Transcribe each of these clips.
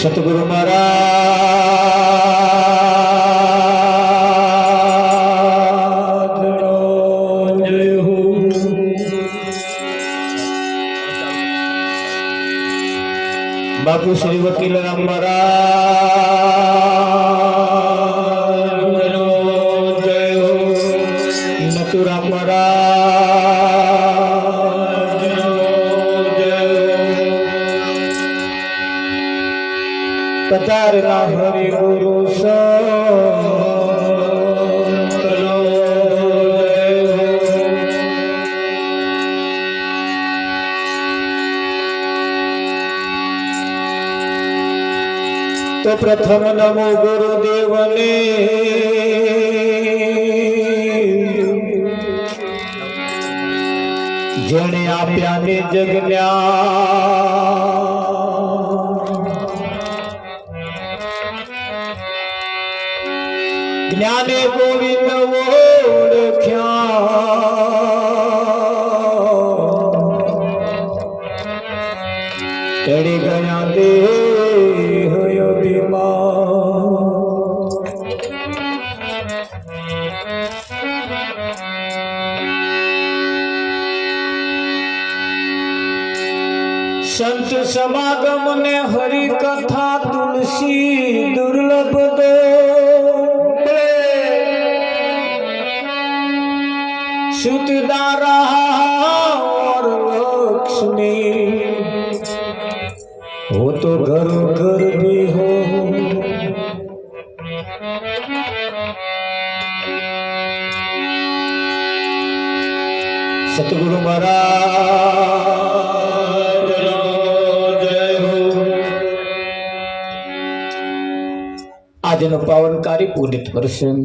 સતગુરુ મહારાજનો જય હો। બાપુ શ્રી વકીલ રામ મહારાજનો જય હો। નટુરામ મહારાજનો જય હો। પધારેલા હરિ ગુરુ સંતનો જય હો। તો પ્રથમ નમો ગુરુદેવને, જેણે આપ્યા ને જ્ઞાને ગોવિંદ ઓળખ્યા, તેડી ગયા દેહ સંત સમાગમ ને હરિ કથા તુલસી દુર્લભ દો, સુતદારા और लक्ष्मी हो तो घर घर भी हो। सतगुरु महाराज जय हो। આજનો પાવનકારી પુનિત પ્રસંગ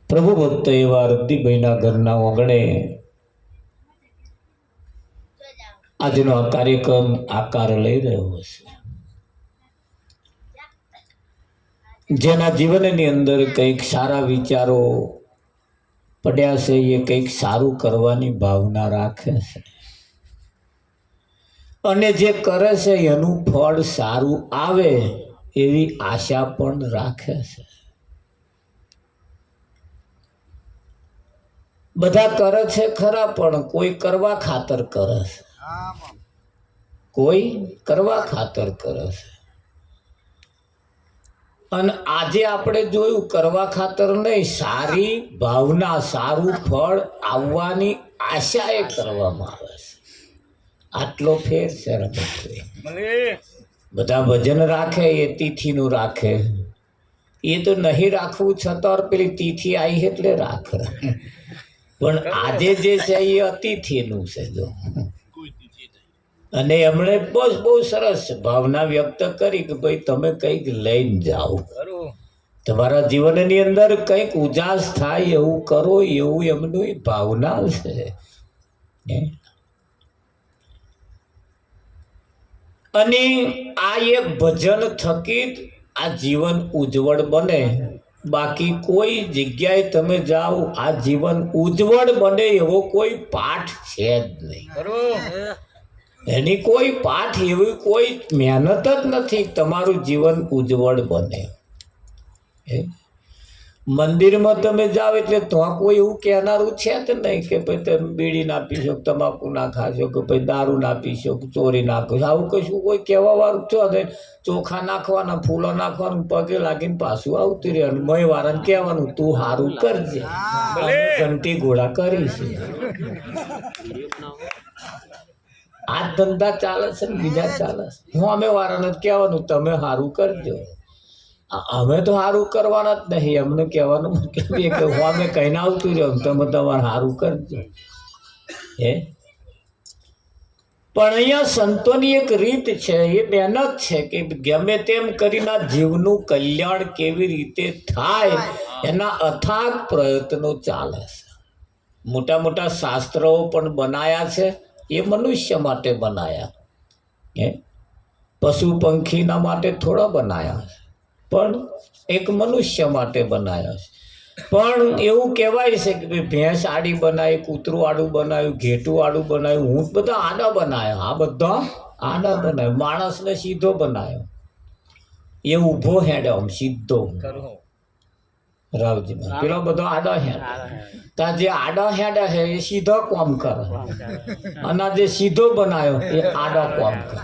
પ્રભુ ભક્ત એવા રદ્દીભાઈના ઘરના આંગણે આજનો આ કાર્યક્રમ આકાર લઈ રહ્યો છે। જેના જીવનની અંદર કંઈક સારા વિચારો પડ્યા છે, એ કંઈક સારું કરવાની ભાવના રાખે છે અને જે કરે છે એનું ફળ સારું આવે એવી આશા પણ રાખે છે। બધા કરે છે ખરા, પણ કોઈ કરવા ખાતર કરે છે, કોઈ કરવા ખાતર કરે છે। અને આજે આપણે જોયું કરવા ખાતર નહીં, સારી ભાવના, સારું ફળ આવવાની આશાએ કરવામાં આવે છે। આટલો ફેર છે રમતભાઈ। બધા ભજન રાખે એ તિથિનું રાખે, એ તો નહીં રાખવું છતાં પેલી તિથિ આવી એટલે રાખે, પણ આજે જે છે એ અતિથિનું છે જો। અને એમણે બહુ સરસ ભાવના વ્યક્ત કરી કે ભાઈ તમે કંઈક લઈને જાઓ, તમારા જીવનની અંદર કંઈક ઉજાસ થાય એવું કરો, એવું એમનું ભાવના છે। અને આ એક ભજન થકી આ જીવન ઉજ્જવળ બને બાકી કોઈ જગ્યાએ તમે જાઓ આ જીવન ઉજ્જવળ બને એવો કોઈ પાઠ છે જ નહીં. એની કોઈ પાઠ એવી કોઈ મહેનત જ નથી તમારું જીવન ઉજ્જવળ બને. મંદિરમાં તમે જાઓ એટલે તો કોઈ એવું કહેનારું છે જ નહીં કે ભાઈ તમે બીડી ના પીશો, તમાકુ ના ખાશો, કે ભાઈ દારૂ ના પીશો, ચોરી ના કરશો. આવું કશું કોઈ કહેવા વાળું છો ને. ચોખા નાખવાના, ફૂલો નાખવાનું, પગે લાગીને પાછું આવતું રહેવાનું, મય વાળાને કહેવાનું તું સારું કરજે, ઘંટી ઘોડા કરીશું. આ ધંધા ચાલે છે ને બીજા ચાલે છે. હું અમે વાળાને કહેવાનું તમે સારું કરજો. અમે તો સારું કરવાના જ નહીં, એમને કહેવાનું મતલબ એ કે હું અમે કહીને આવતું રહ્યો તમે તમારે સારું કરજો. પણ અહીંયા સંતોની એક રીત છે, એ મહેનત છે કે ગમે તેમ કરીને જીવનું કલ્યાણ કેવી રીતે થાય એના અથાગ પ્રયત્નો ચાલે છે. મોટા મોટા શાસ્ત્રો પણ બનાયા છે, એ મનુષ્ય માટે બનાયા, પશુ પંખીના માટે થોડા બનાયા છે, પણ એક મનુષ્ય માટે બનાવ્યા છે. પણ એવું કહેવાય છે કે ભાઈ ભેંસ આડી બનાવી, કૂતરું આડું બનાવ્યું, ઘેટું આડું બનાવ્યું, ઊંટ બધા આડા બનાવ્યા, આ બધા આડા બનાવ્યું, માણસને સીધો બનાવ્યો, એ ઊભો હેડે આમ સીધો. રાવજી પેલો બધો આડો હેડ, ત્યાં જે આડા હેડે છે એ સીધો કોમ કરે, અને જે સીધો બનાવ્યો એ આડો કોમ કરે.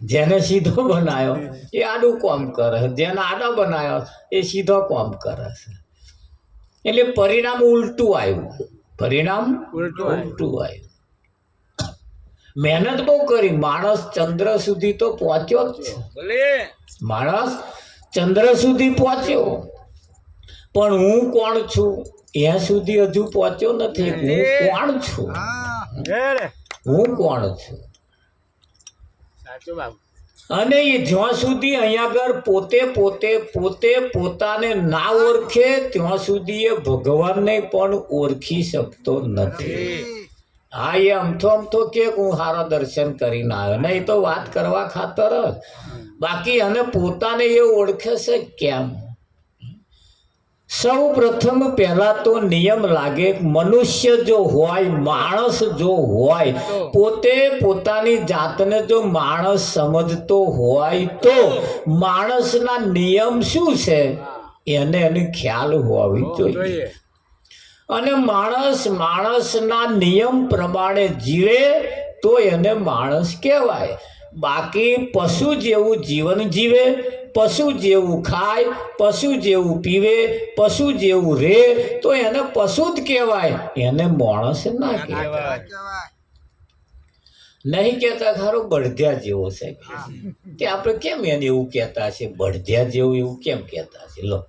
જેને સીધો બનાવ્યો એ આડું કામ કરે છે, જેને આડો બનાવ્યો એ સીધો કામ કરે છે. એટલે પરિણામ ઉલટું આવ્યું, પરિણામ ઉલટું આવ્યું. મહેનત બહુ કરી, માણસ ચંદ્ર સુધી તો પહોંચ્યો જ છે, માણસ ચંદ્ર સુધી પહોંચ્યો, પણ હું કોણ છું એ સુધી હજુ પહોંચ્યો નથી. હું કોણ છું, હું કોણ છું? અને એ જ્યાં સુધી અહીંયા આગળ પોતે પોતે પોતે પોતાને ના ઓળખે ત્યાં સુધી એ ભગવાનને પણ ઓળખી શકતો નથી. હા, એ અમથો કે હું સારા દર્શન કરીને આવ્યો, નહીં તો વાત કરવા ખાતર. બાકી અને પોતાને એ ઓળખે છે કેમ? સૌ પ્રથમ પહેલા તો નિયમ લાગે, મનુષ્ય જો હોય, માણસ જો હોય, પોતે પોતાની જાતને જો માણસ સમજતો હોય તો માણસના નિયમ શું છે એને ખ્યાલ હોવી જોઈએ. અને માણસ માણસના નિયમ પ્રમાણે જીવે તો એને માણસ કહેવાય. બાકી પશુ જેવું જીવન જીવે, પશુ જેવું ખાય, પશુ જેવું પીવે, પશુ જેવું રહે તો એને પશુ જ કહેવાય, એને માણસ ના કહેવાય. નહીં કહેતા ખરો બળધ્યા જેવો છે કે આપણે કેમ એને એવું કહેતા છે, બળધ્યા જેવું એવું કેમ કહેતા છે? લો,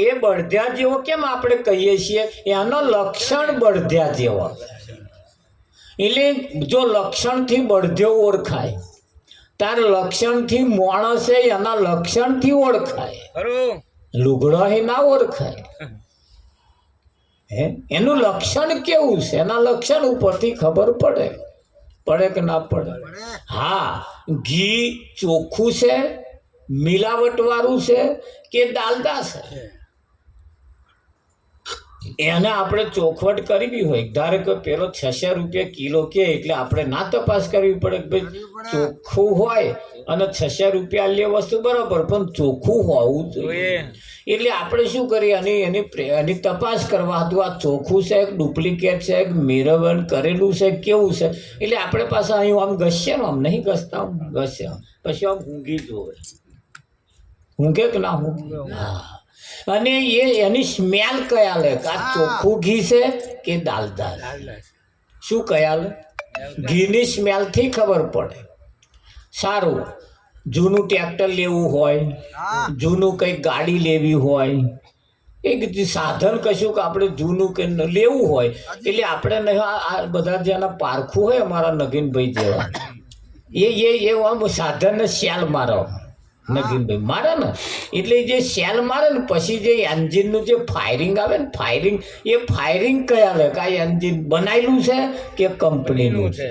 એ બળધ્યા જેવો કેમ આપણે કહીએ છીએ? એનો લક્ષણ બળધ્યા જેવો. એટલે જો લક્ષણથી બળધ્યો ઓળખાય, તાર લક્ષણથી માણસ એના લક્ષણથી ઓળખાય, લુગડો એ ના ઓળખાય. એનું લક્ષણ કેવું છે એના લક્ષણ ઉપરથી ખબર પડે કે ના પડે? હા, ઘી ચોખ્ખું છે, મિલાવટ વાળું છે કે ડાલડા છે, એને આપણે ચોખવટ કરવી હોય. ધારો કે પેલો 600 રૂપિયા કિલો કે એટલે આપણે ના તપાસ કરવી પડે કે ભાઈ ચોખ્ખું હોય અને 600 રૂપિયા લે વસ્તુ બરાબર, પણ ચોખ્ખું હોવું જોઈએ. એટલે આપણે શું કરીએ, એની તપાસ કરવા હતું આ ચોખ્ખું છે, ડુપ્લિકેટ છે, મિરવન કરેલું છે, કેવું છે. એટલે આપણે પાસે અહીં આમ ઘસશે ને, આમ નહીં ઘસતા, આમ ઘસે, પછી આમ ઊંઘી જોવે, ઊંઘે કે ના ઊંઘે? હા. અને એની સ્મેલ કયા લે કે આ ચોખ્ખું ઘી છે કે દાલદા? શું કયા લે? ઘીની સ્મેલથી ખબર પડે. સારું, જૂનું ટ્રેક્ટર લેવું હોય, જૂનું કંઈક ગાડી લેવી હોય, એક સાધન કશું કે આપણે જૂનું કે લેવું હોય, એટલે આપણે આ બધા જેના પારખું હોય અમારા નગીનભાઈ જેવા, એ આમ સાધનને સેલ મારો, નગીનભાઈ મારે ને, એટલે જે સેલ મારે ને પછી જે એન્જિનનું જે ફાયરિંગ આવે ને, ફાયરિંગ કયા લે કે આ એન્જિન બનાવેલું છે કે કંપનીનું છે?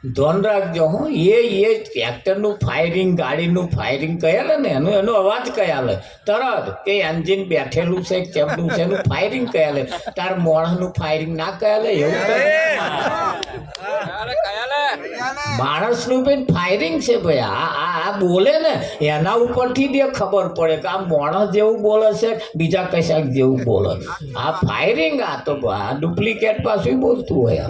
ધ્યાન રાખજો હો. એ ટ્રેક્ટરનું ફાયરિંગ, ગાડીનું ફાયરિંગ કહેલે ને એનો અવાજ કહેલે તરત કે એન્જિન બેઠેલું છે કેમનું છે એનું ફાયરિંગ કહેલે. તાર મોણસનું ફાયરિંગ ના કહેલે એવું માણસનું પણ ફાયરિંગ છે ભાઈ. આ બોલે ને એના ઉપરથી જ ખબર પડે કે આ માણસ જેવું બોલે છે બીજા કશાક જેવું બોલે. આ ફાયરિંગ આ તો ડુપ્લિકેટ પાછું બોલતું હોય.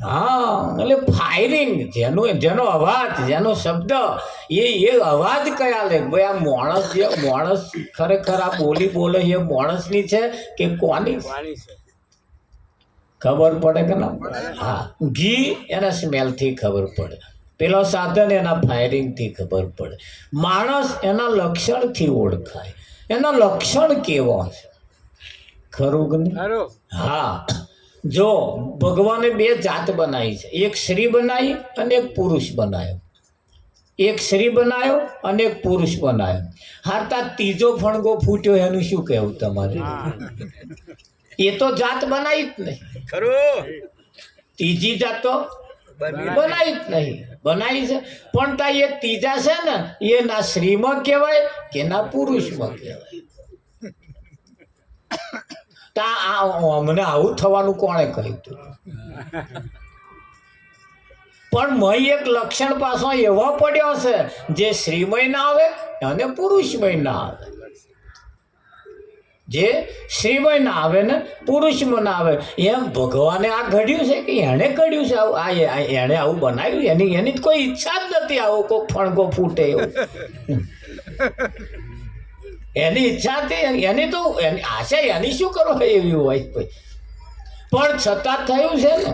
હા એટલે ફાયરિંગ જેનો અવાજ, જેનો શબ્દ એ અવાજ કયા લે ભાઈ આ માણસ ખરેખર આ બોલી બોલે એ માણસની છે કે કોની ખબર પડે કે ના? હા, ઘી એના સ્મેલથી ખબર પડે, પેલો સાધન એના ફાયરિંગથી ખબર પડે, માણસ એના લક્ષણથી ઓળખાય. એના લક્ષણ કેવા છે ખરું કે નહીં? હા, જો ભગવાને બે જાત બનાવી છે, એક સ્ત્રી બનાવી અને એક પુરુષ બનાવ્યો. એક સ્ત્રી બનાવ્યો અને એક પુરુષ બનાવ્યો. હારતા ત્રીજો ફણગો ફૂટ્યો એનું શું કહેવું તમારે? એ તો જાત બનાવી જ નહીં. ત્રીજી જાત તો બનાવી જ નહીં. બનાવી છે પણ તા એ ત્રીજા છે ને એ ના સ્ત્રીમાં કહેવાય કે ના પુરુષમાં કહેવાય. અમને આવું થવાનું કોણે કહ્યું હતું? પણ મય એક લક્ષણ પાછો એવો પડ્યો છે જે સ્ત્રીમય ના આવે અને પુરુષમય ના આવે. જે સ્ત્રીમય ના આવે ને પુરુષમાં ના આવે. એમ ભગવાને આ ઘડ્યું છે કે એણે ઘડ્યું છે આવું? એણે આવું બનાવ્યું? એની કોઈ ઈચ્છા જ નથી આવો કોઈ ફણગો ફૂટે એવું. એની ઈચ્છા હતી, એની તો આશા એની શું કરવા એવી હોય પણ છતાં થયું છે ને.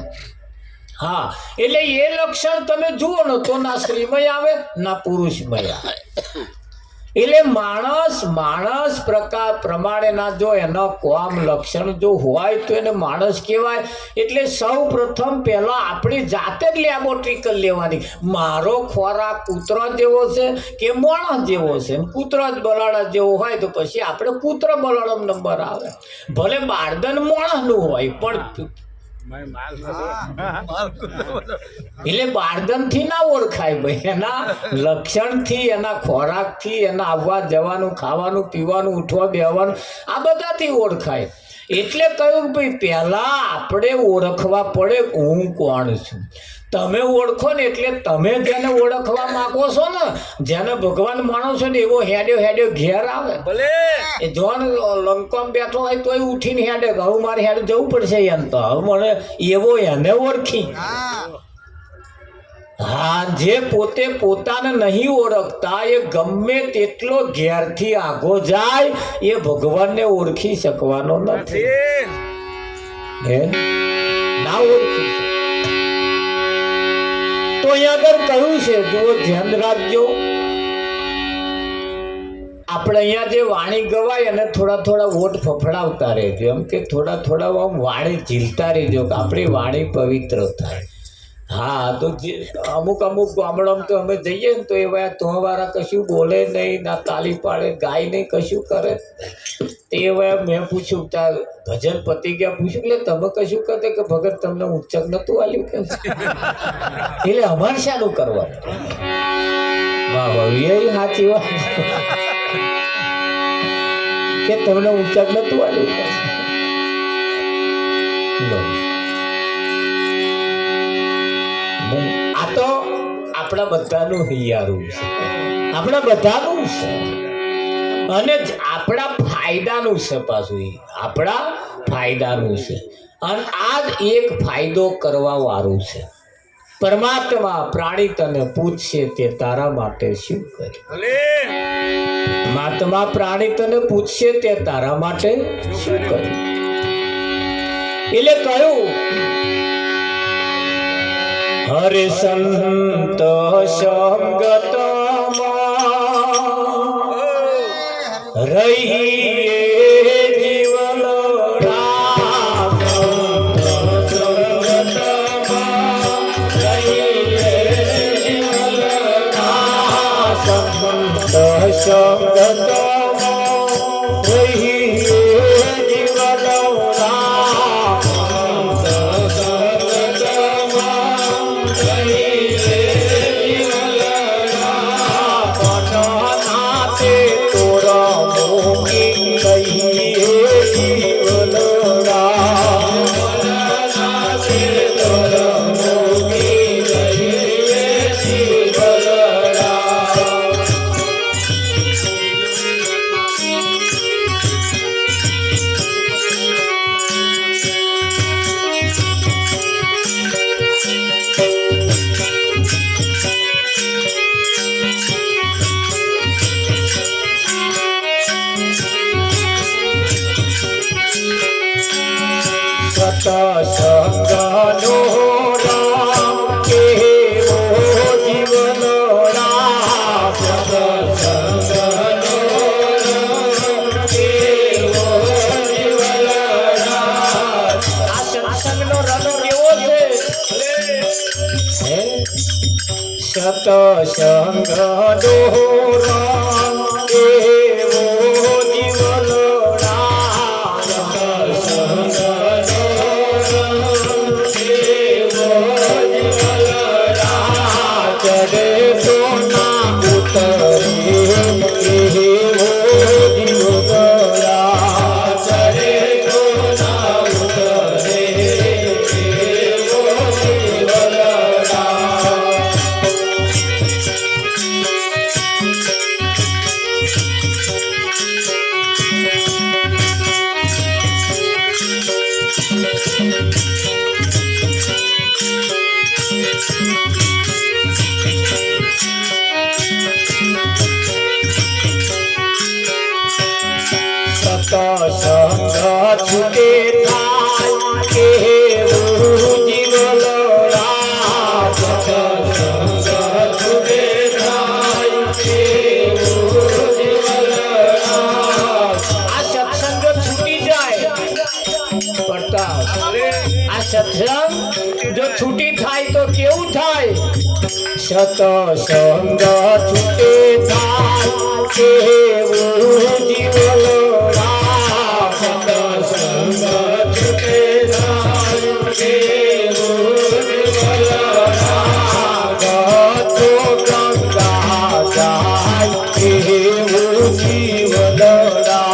હા, એટલે એ લક્ષણ તમે જુઓ ને તો ના સ્ત્રીમય આવે ના પુરુષમય આવે. એટલે માણસ પ્રકાર પ્રમાણેના જો એના કોમ લક્ષણ જો હોય તો એને માણસ કહેવાય. એટલે સૌ પ્રથમ પહેલા આપણી જાતે જ લેબોરેટરી કરી લેવાની. મારો ખોરાક કૂતરો જેવો છે કે માણસ જેવો છે? કૂતરો જ બલાડા જેવો હોય તો પછી આપણે કૂતરો બલાડો નંબર આવે. ભલે બાળદન માણસનું હોય પણ એટલે બાળદન થી ના ઓળખાય ભાઈ. એના લક્ષણ થી, એના ખોરાક થી, એના આવવા જવાનું, ખાવાનું, પીવાનું, ઉઠવા બેવાનું આ બધાથી ઓળખાય. એટલે કહ્યું ભાઈ પહેલા આપણે ઓળખવા પડે હું કોણ છું. તમે ઓળખો ને એટલે તમે જેને ઓળખવા માંગો છો ને, જેને ભગવાન માનો છો ને એવો હેડ્યો ઘેર આવે. ભલે એ જોન લંકામાં બેઠો હોય તોય ઉઠીને હેડે કે હવે મારે હેડે જવું પડશે એમ તો હવે મને એવો એને ઓળખી. હા, જે પોતે પોતાને નહીં ઓળખતા એ ગમે તેટલો ઘેરથી આગો જાય એ ભગવાનને ઓળખી શકવાનો નથી. હે ના ઓળખી. તો અહીંયા આગળ કહ્યું છે જો ધ્યાન રાખજો. આપણે અહીંયા જે વાણી ગવાય અને થોડા વોટ ફફડાવતા રહેજો. એમ કે થોડા આમ વાણી ઝીલતા રહેજો કે આપણી વાણી પવિત્ર થાય. હા, તો અમુક ગામડામાં તો અમે જઈએ ને તો એવા તોવાળા કશું બોલે નહીં, ના તાલી પાડે, ગાય નહીં, કશું કરે. તે એવા મેં પૂછ્યું તાર ભજન પતી ગયા, પૂછ્યું એટલે તમે કશું કરતે કે ભગત તમને ઉચ્ચક નતું આલ્યું કે? એટલે અમારે શાનું કરવાનું? વાહ વાહ, એ સાચી વાત કે તમને ઉચ્ચક નતું આલ્યું કે? આ તો આપણા બધાનું હૈયારું છે, આપણા બધાનું છે અને આપણા ફાયદાનું છે. પાછું આપણા ફાયદાનું છે અને આ જ એક ફાયદો કરવા વાળું છે. પરમાત્મા પ્રાણી તને પૂછશે તે તારા માટે શું કર્યું? પરમાત્મા પ્રાણી તને પૂછશે તે તારા માટે શું કર્યું? એટલે કહ્યું હરે સંત સંગતમાં રહીએ જીવન રામ. સંત સંગતમાં રહીએ જીવન રામ. સતસંગ દોરણ એવો જીવલડા સતસંગ દોરણ એવો જીવલડા ચડે તો ના ઉતરે એવો જીવલડા ચડે તો ના ઉતરે એવો જીવલડા સતસંગ છૂટે થાય કેવું જીવલડા સતસંગ છૂટે થાય કેવું જીવલડા આ સત્સંગ છૂટી જાય પડતા આ સત્સંગ જો છૂટી થાય તો કેવું થાય સતસંગ છૂટે થાય કેવું જીવલડા સતસંગ છૂટે થાય કેવું જીવલડા ગતો ગંગા જાય કેવું જીવલડા ગતો ગંગા જાય કેવું જીવલડા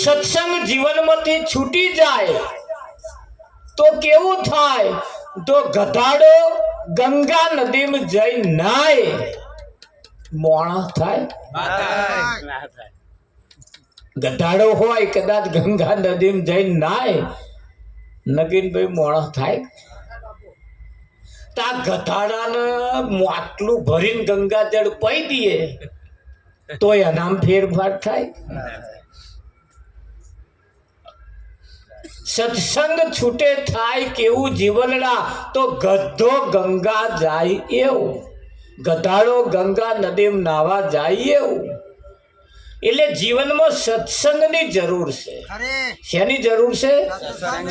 સત્સંગ જીવનમાંથી છૂટી જાય તો કેવું થાય તો ગધાડો ગંગા નદીમાં જઈ નાય મોણા થાય ગધાડો હોય કદાચ ગંગા નદીમાં જઈ નાય નગીનભાઈ મોણા થાય તા ગધાડાને માટલું ભરીને ગંગા જળ પઈ દઈએ તો એનામ ફેરફાર થાય સત્સંગ છૂટે થાય કેવું જીવનડા તો ગધો ગંગા જાય એવું ગધાડો ગંગા નદીમાં નાવા જાય એવું એટલે જીવનમાં સત્સંગની જરૂર છે શેની જરૂર છે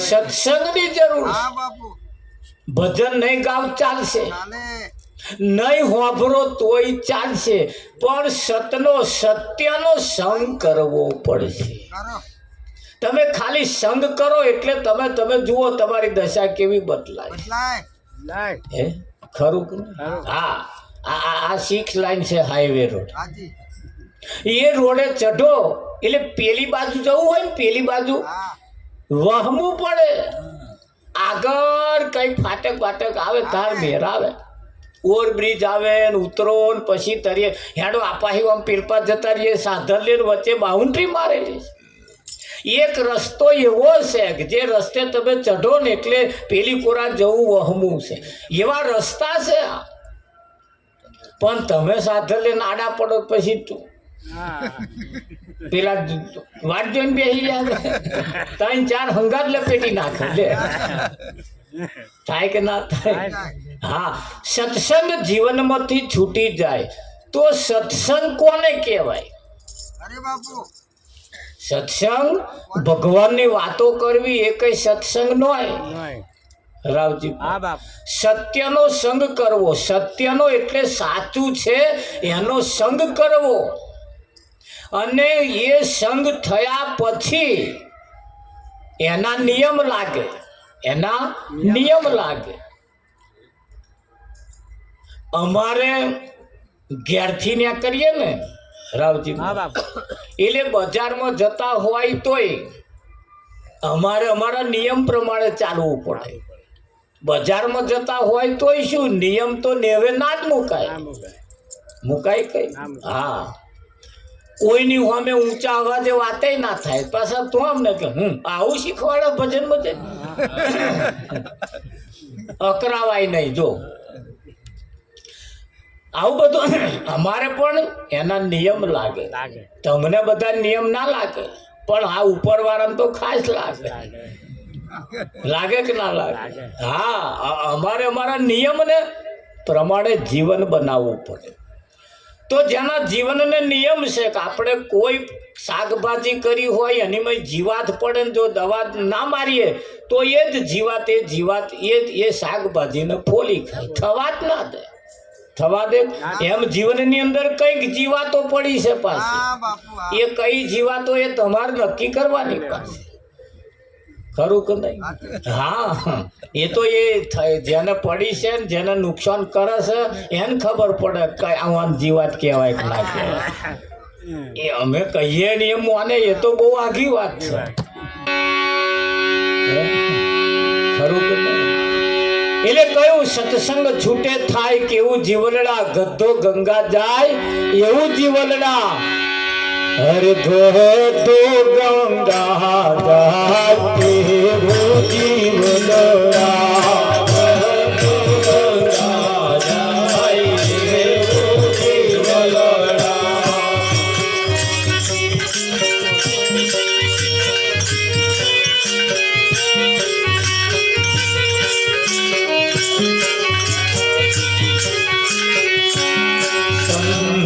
સત્સંગની જરૂર છે ભજન નહીં ગાવ ચાલશે નહીં હોભરો તોય ચાલશે પણ સત્યનો સંગ કરવો પડશે તમે ખાલી સંગ કરો એટલે તમે જુઓ તમારી દશા કેવી બદલાય હે ખરું કે હા આ 6 લાઈન છે હાઈવે રોડ એ રોડે ચઢો એટલે પેલી બાજુ જવું હોય ને પેલી બાજુ વહમવું પડે આગળ કઈ ફાટક બાટક આવે તાર મેર આવે ઓવરબ્રિજ આવે ને ઉતરો ને પછી તરીએ હેડો આપાહી આમ પીરપા જતા રહીએ સાધન લઈને વચ્ચે બાઉન્ડ્રી મારેલી એક રસ્તો એવો છે કે જે રસ્તે તમે ચઢો ને એટલે પેલી કોરા જવું વહમું છે એવા રસ્તા છે પણ તમે સાધન લઈને આડા પડો પછી પેલા વાટ જોઈને બેસી જાય 3-4 હંગાત લપેટી નાખે લે થાય કે ના થાય હા સત્સંગ જીવનમાંથી છૂટી જાય તો સત્સંગ કોને કહેવાય અરે બાપુ સત્સંગ ભગવાનની વાતો કરવી એ કઈ સત્સંગ ન હોય રાવજી સત્યનો સંગ કરવો સત્યનો એટલે સાચું છે એનો સંગ કરવો અને એ સંગ થયા પછી એના નિયમ લાગે અમારે ઘેરથી ન્યા કરીએ ને રાવજી એટલે બજારમાં જતા હોય તોય અમારે અમારા નિયમ પ્રમાણે ચાલવું પડે બજારમાં જતા હોય તોય શું નિયમ તો નેવે ના જ મુકાય કઈ હા કોઈની સામે ઊંચા અવાજે વાતે ના થાય પાછા તો અમને કે આવું શીખવાડે ભજન બધે અકરાવાય નહીં જો આવું બધું અમારે પણ એના નિયમ લાગે તમને બધા નિયમ ના લાગે પણ આ ઉપરવાળાને તો ખાસ લાગે કે ના લાગે હા અમારે અમારા નિયમને પ્રમાણે જીવન બનાવવું પડે તો જેના જીવનને નિયમ છે કે આપણે કોઈ શાકભાજી કરી હોય એની જીવાત પડે ને જો દવા ના મારીએ તો એ જ જીવાત એ શાકભાજીને ફોલી ખાય, થવા જ ના દે, થવા દે. એમ જીવનની અંદર કઈક જીવાતો પડી છે પાછી, એ કઈ જીવાતો એ તમારે નક્કી કરવાની પાછી, ખરું કે નહીં? હા, એ તો એ જેને પડી છે ને જેને નુકસાન કરે છે એને ખબર પડે કે આવા જીવાત કહેવાય કે ના કહેવાય. એ અમે કહીએ ને એમ માને એ તો બહુ આઘી વાત છે, ખરું કે નહીં? એટલે કયું સત્સંગ છૂટે થાય કેવું જીવનડા, ગદ્દો ગંગા જાય એવું જીવનડા. હરે ધો ગંગા જાય એવું જીવનડા.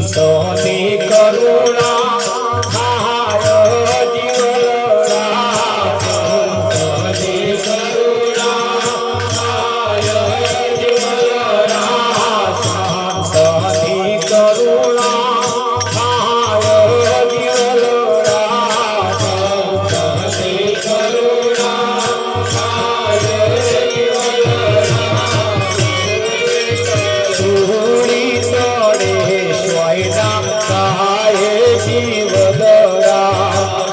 સંતોની કરુણા થાય જીવનડા, સંતોની કરુણા થાય જીવનડા, સંતોની કરુણા થાય જીવનડા, સંતોની કરુણા થાય જીવનડા. સુરી તોડે સ્વયં કાય જીવનડા,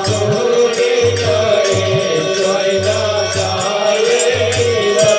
સુરી તોડે સ્વયં કાય જીવનડા.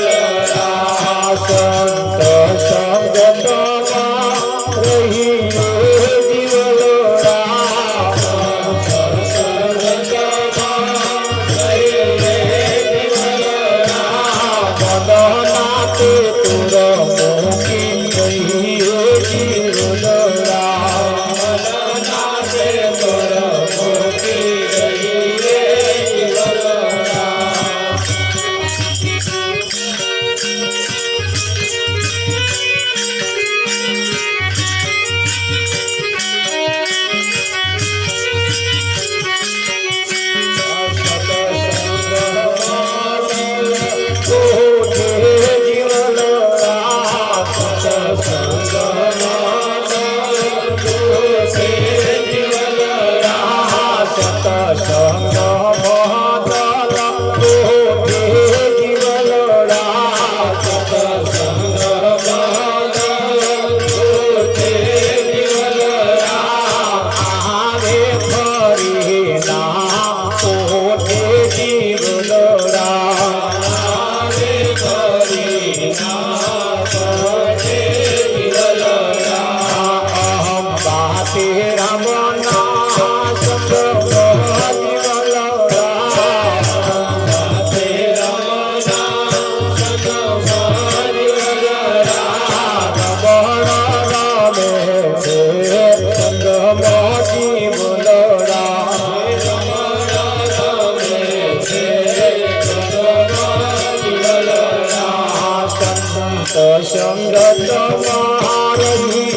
સંત સંગતમાં રહી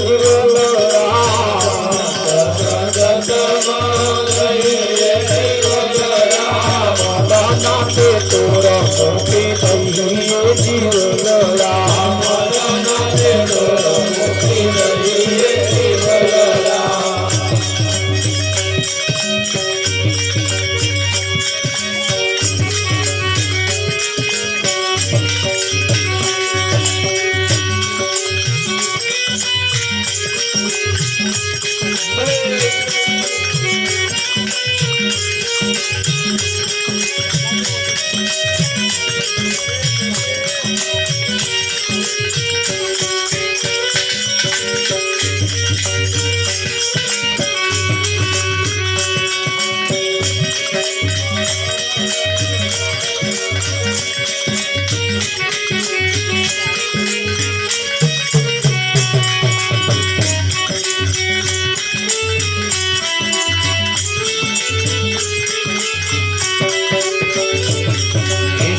જીવનડા, સંત સંગતમાં રહી જીવનડા. મદનાતે તુર મૂકી રહી જીવનડા, મદનાતે તુર મૂકી રહી જીવનડા.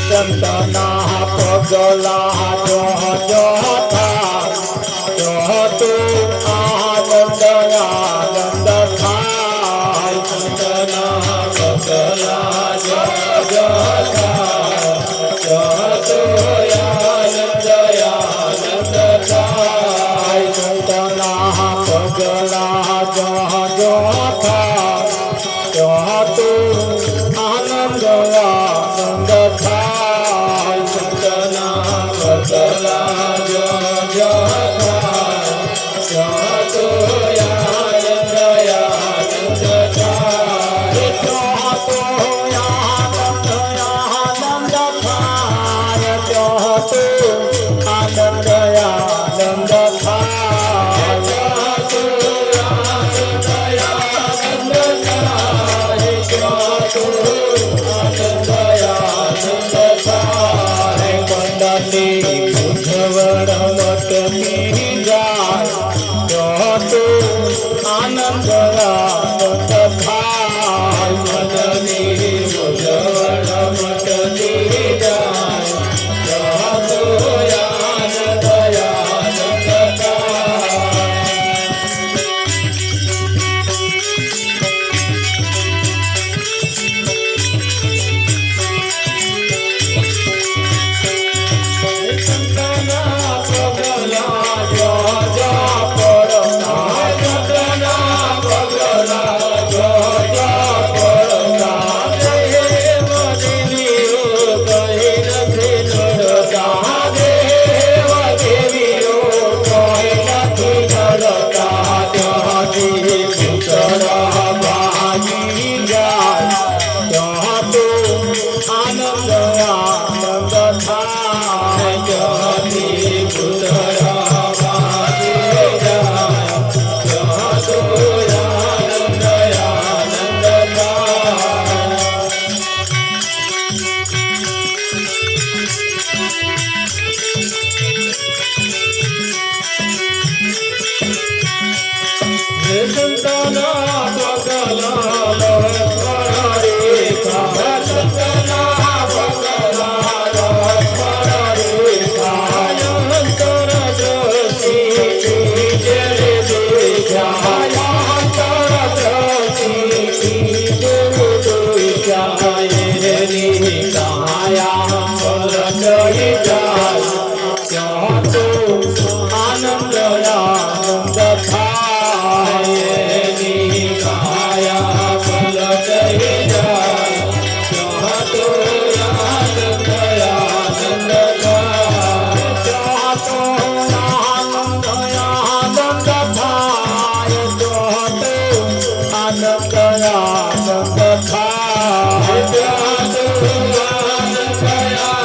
સંતના પગલા જો જો તું આવ માયા પલટાઈ જાય ત્યાં તો આનંદ આનંદ થાય એની માયા પલટાઈ જાય ત્યાં તો આનંદ આનંદ થાય ત્યાં તો આનંદ આનંદ થાય ત્યાં તો આનંદ આનંદ થાય ત્યાં તો આનંદ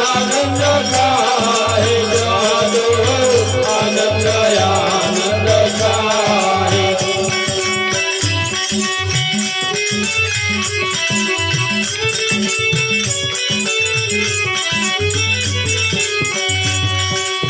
આનંદ થાય ત્યાં તો આનંદ આનંદ થાય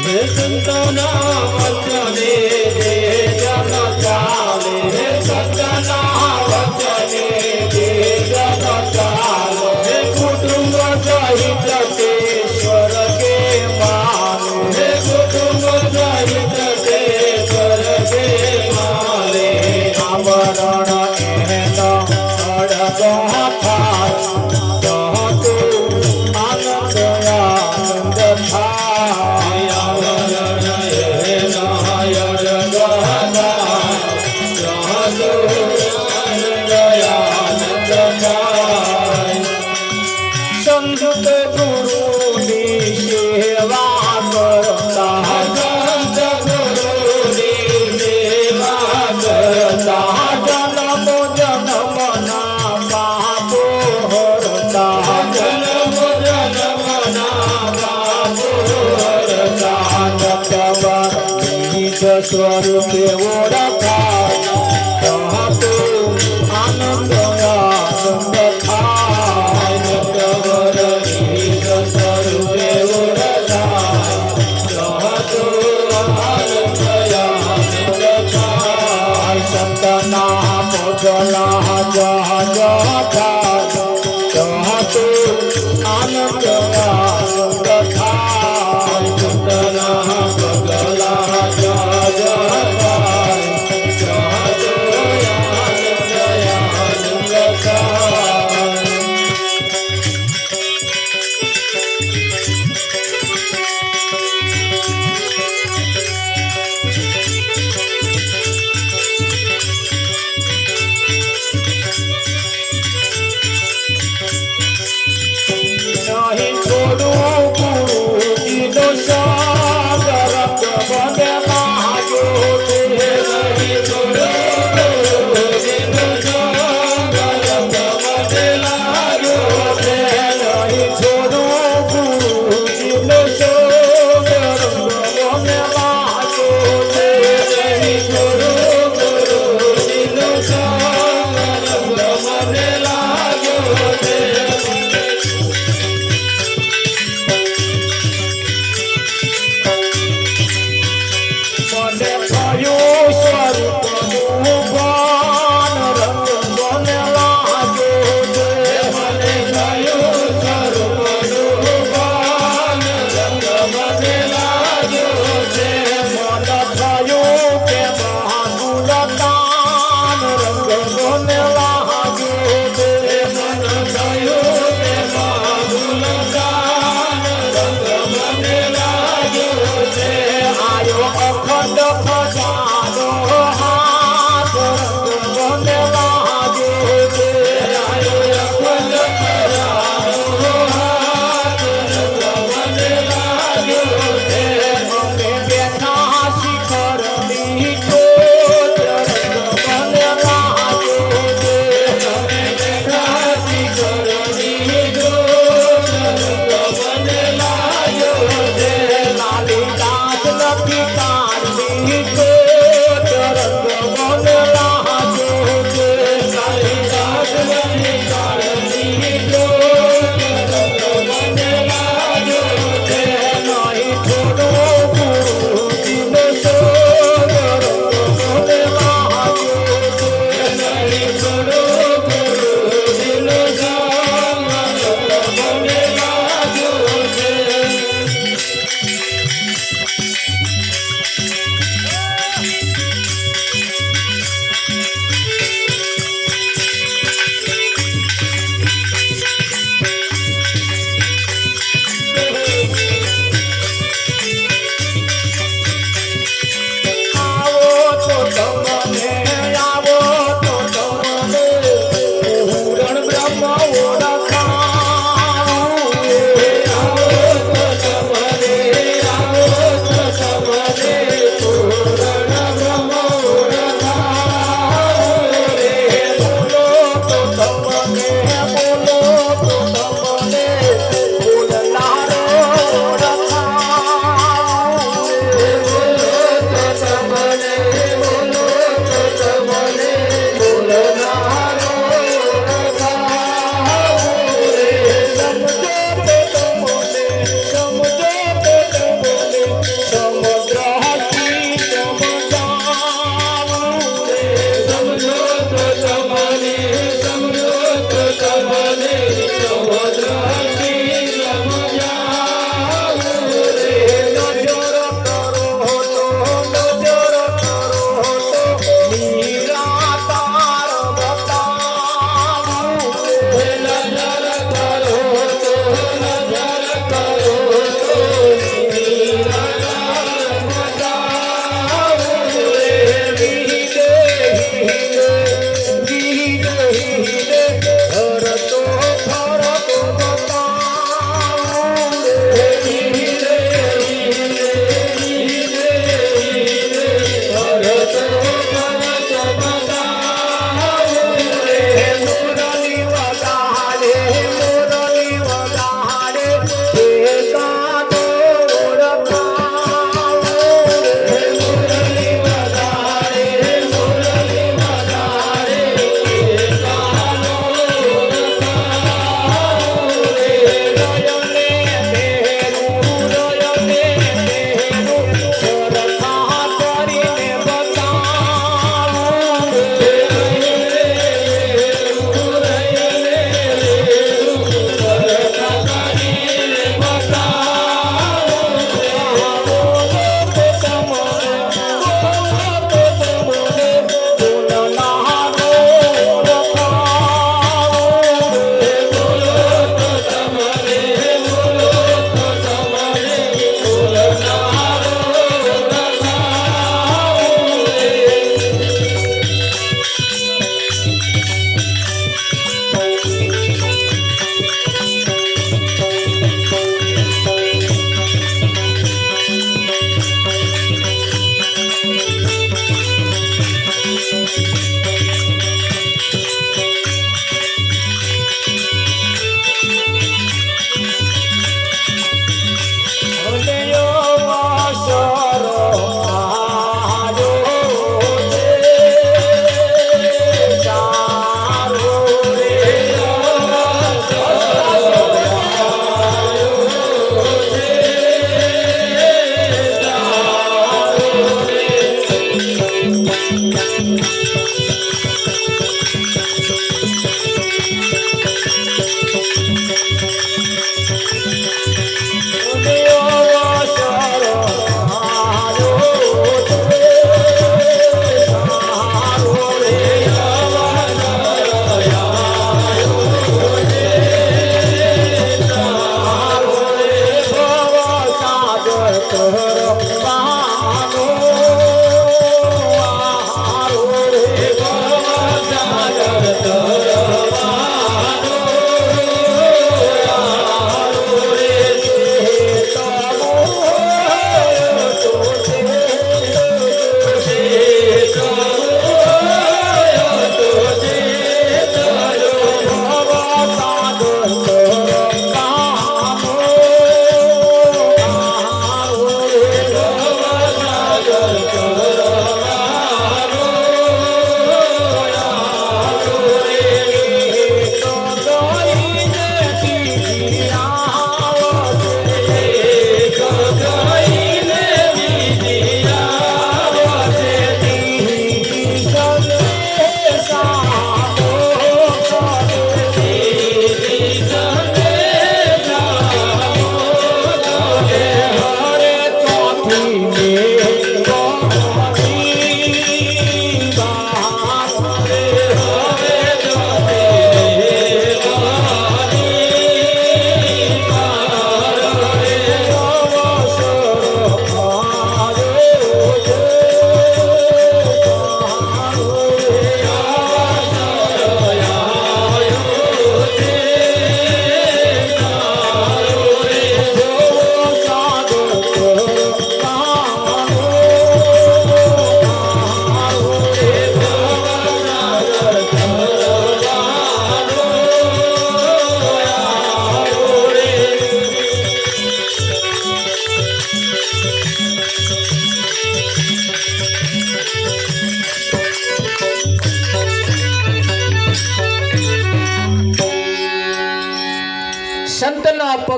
હે સંતના વચને જે જન ચાલે હે સંતના વચને જે જન ચાલે હે કુટુંબ સહિત તે સ્વર્ગે માને હે કુટુંબ સહિત તે સ્વર્ગે માને આવરણ એનો અડગો થાય તો આનંદ આનંદ થાય આવરણ એનો અડગો થાય તો આનંદ આનંદ થાય સંત ગુરુની સેવા કરતા સંત ગુરુની સેવા કરતા જન્મ જન્મના પાપો હરતા જન્મ જન્મના પાપો હરતા નટવર નિજ સ્વરૂપે ઓળખાય ત્યાં તો આનંદ આનંદ થાય નટવર નિજ સ્વરૂપે ઓળખાય ત્યાં તો આનંદ આનંદ થાય સંતના પોટલા જહ જહ થાય ત્યાં તો આનંદ આનંદ થાય સંતના પગલા જહ જહ થાય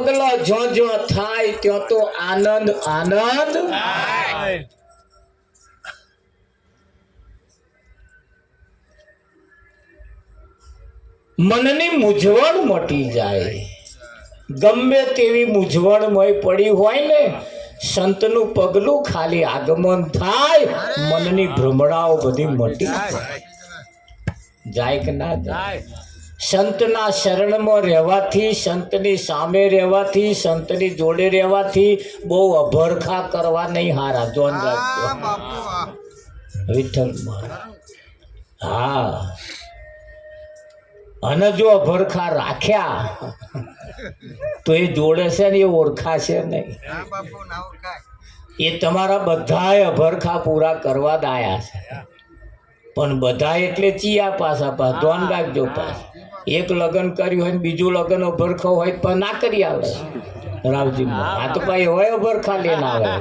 પગલો જો જો થાય ત્યાં તો આનંદ આનંદ મનની મૂંઝવણ મટી જાય. ગમે તેવી મૂંઝવણમય પડી હોય ને, સંતનું પગલું ખાલી આગમન થાય, મનની ભ્રમણાઓ બધી મટી જાય કે ના જાય. સંતના શરણમાં રહેવાથી, સંતની સામે રહેવાથી, સંતની જોડે રહેવાથી બહુ અભરખા કરવા નહીં હારા. જોન રાખજો વિઠ્ઠલ મહારાજ. હા, અને જો અભરખા રાખ્યા તો એ જોડે છે ને એ ઓળખાશે નહીં. એ તમારા બધાય અભરખા પૂરા કરવા જ આયા છે, પણ બધા એટલે ચિયા પાછા પાછા ધ્યાન રાખજો. પાછા એક લગ્ન કર્યું હોય ને બીજું લગ્ન અભરખો હોય પણ ના કરી આવે રાવજી. આ તો ભાઈ હોય અભરખા લઈને આવે.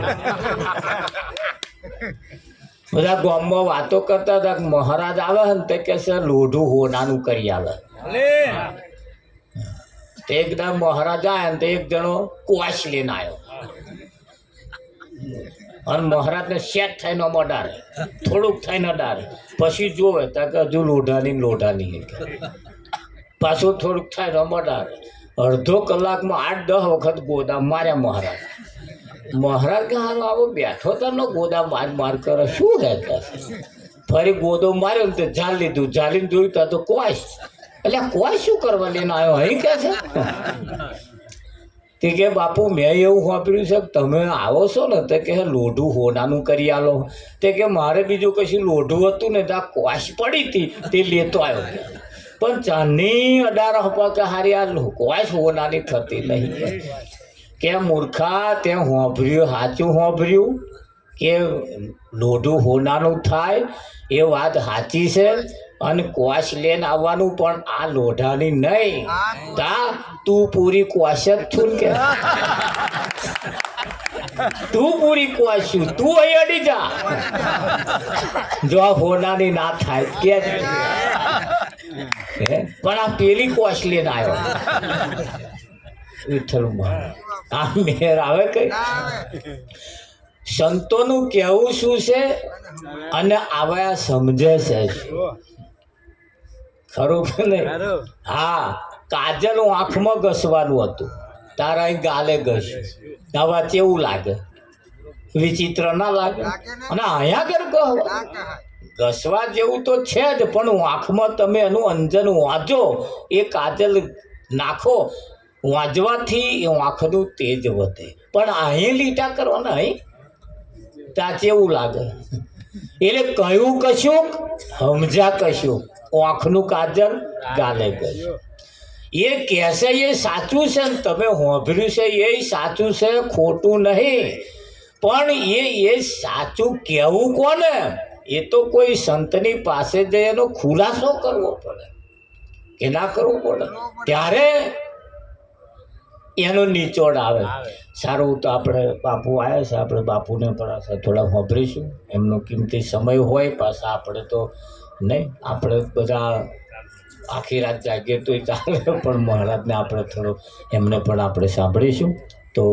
બધા ગામમાં વાતો કરતા હતા કે મહારાજ આવે ને તે કે છે લોઢું હોનાનું કરી આવે. એકદમ મહારાજ આવ્યા ને તો એક જણો કુવાશ લઈને આવ્યો અને મહારાજને સેટ થઈને અડારે, થોડુંક થઈને અડારે, પછી જોવે તો કે હજુ લોઢાની પાછું થોડુંક થાય અડારે. અડધો કલાકમાં 8-10 વખત ગોદા માર્યા મહારાજ. મહારાજ કે હાલો આવો બેઠો તનો ગોદા માર કરે શું રહેતા. ફરી ગોદો માર્યો ને તો ઝાલ લીધું, ઝાલીને જોયું તો કુવાશ. એટલે કોઈ શું કરવા લઈને આવ્યો અહીં કે છે. તે કે બાપુ મેં એવું સાંભળ્યું છે કે તમે આવો છો ને તો કે લોઢું હોનાનું કરી આલો. તે કે મારે બીજું કશું લોઢું હતું ને તો આ કોશ પડી હતી તે લેતો આવ્યો. પણ ચાની 18 હપા કે હારી આ કોશ હોનાની થતી નહીં. કે મૂર્ખા તે સાંભળ્યું, સાચું સાંભળ્યું કે લોઢું હોનાનું થાય એ વાત સાચી છે. અને કોશ લઈને આવવાનું પણ આ લોઢાની નહીં. તા તું પૂરી કોશ જ છું કે તું પૂરી કોશ છું, તું અહીં અડી જા. જો આ હોનાની ના થાય કે પણ આ પેલી કોશ લઈને આવ્યો. વિઠ્ઠલમાં આ મેર આવે કઈ. સંતોનું કહેવું શું છે અને આવા સમજે છે ખરું કે નહીં. હા, કાજલ આંખમાં ઘસવાનું હતું, તારા અહીં ગાલે ઘસ. આવા કેવું લાગે? વિચિત્ર ના લાગે? અને અહીંયા આગળ ઘસવા જેવું તો છે જ, પણ આંખમાં તમે એનું અંજન વાંચો, એ કાજલ નાખો, વાંચવાથી એ આંખનું તેજ વધે. પણ અહીં લીટા કરવાના અહીં ત્યાં કેવું લાગે? એટલે કયું કશું સમજ્યા કશું, આંખનું કાજલ ગાલે ગયું. એ કહેશે એ સાચું છે ને તમે સાંભળ્યું છે એ સાચું છે, ખોટું નહીં. પણ એ સાચું કહેવું કોને? એ તો કોઈ સંતની પાસે જઈ એનો ખુલાસો કરવો પડે કે ના કરવો પડે, ત્યારે એનો નિચોડ આવે. સારું, તો આપણે બાપુ આવ્યા છે, આપણે બાપુને પણ થોડા સાંભળીશું. એમનો કિંમતી સમય હોય, પાછા આપણે તો નહીં, આપણે બધા આખી રાત જાગીએ તોય ચાલે, પણ મહારાજને આપણે થોડો એમને પણ આપણે સાંભળીશું. તો